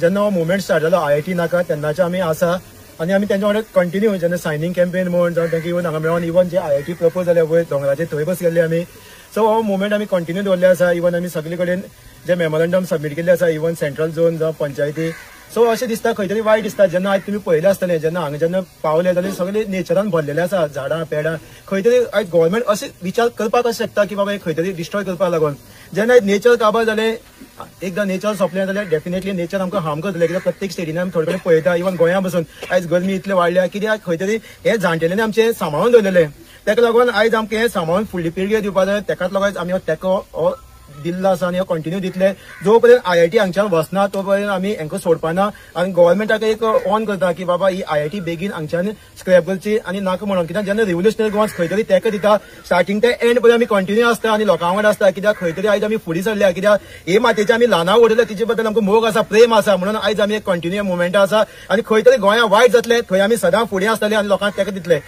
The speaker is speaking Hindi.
जेन्ना हो मुवमेंट स्टार्ट जालो IIT नाका तेन्नाचे आमी आसा आनी आमी तेंच्या वांगडा कंटिन्यू जेन्ना सायनींग कॅम्पेन म्हण जावं तांकां इवन हांगा मेळोन इवन जे IIT प्रपोज जाले वयर दोंगराचे थंय बस गेल्ले आमी. सो हो मुवमेंट आमी कंटिन्यू दवरले आसा. इवन आमी सगळे कडेन जे मेमोरंडम सबमीट केल्ले आसा इवन सेंट्रल झोन जावं पंचायती. सो अशें दिसता खंय तरी वायट दिसता जेन्ना आयज तुमी पळयलें आसतलें जेन्ना हांगा जेन्ना पावले जाल्यार सगळे नेचरान भरलेले आसा झाडां पेडां. खंय तरी आयज गव्हर्मेंट अशें विचार करपाक शकता की बाबा खंय तरी डिस्ट्रॉय करपाक लागून जेन्ना आयज नेचर काबार जालें एकदां नेचर सोंपलें जाल्यार डेफिनेटली नेचर आमकां हार्म करतलें. कित्याक प्रत्येक स्टेटीन आमी थोडे कडेन पळयता इवन गोंया बसून आयज गरमी इतले वाडल्या कित्याक खंय तरी हे जाणटेल्यांनी आमचे सांबाळून दवरलेलें. ताका लागून आयज आमकां हें सांबाळून फुडली पिळगे दिवपाक जाय. ताकाच लागून आमी हो तेंको हो दिल्लो आसा आनी कंटिन्यू दितले. जो पर्यंत IIT हांगच्यान वचना तो पर्यंत आमी हांकां सोडपाना आनी गव्हर्मेंटाक एक ऑन करता की बाबा ही IIT बेगीन हांगच्यान स्क्रॅप करची आनी नाका म्हणून. कित्याक जेन्ना रिव्होल्युशनरी गोवन्स खंय तरी तेंको दिता स्टार्टींग ते एंड पर्यंत आमी कंटिन्यू आसता आनी लोकां वांगडा आसता. कित्याक खंय तरी आयज आमी फुडें सरल्या. कित्याक हे मातयेचे आमी ल्हानाक उडयले तिचे बद्दल आमकां मोग आसा प्रेम आसा म्हणून आयज आमी एक कंटिन्यू मुवमेंट आसा आनी खंय तरी गोंया वायट जातले थंय आमी सदां फुडें आसतले आनी लोकांक तेंको दितले.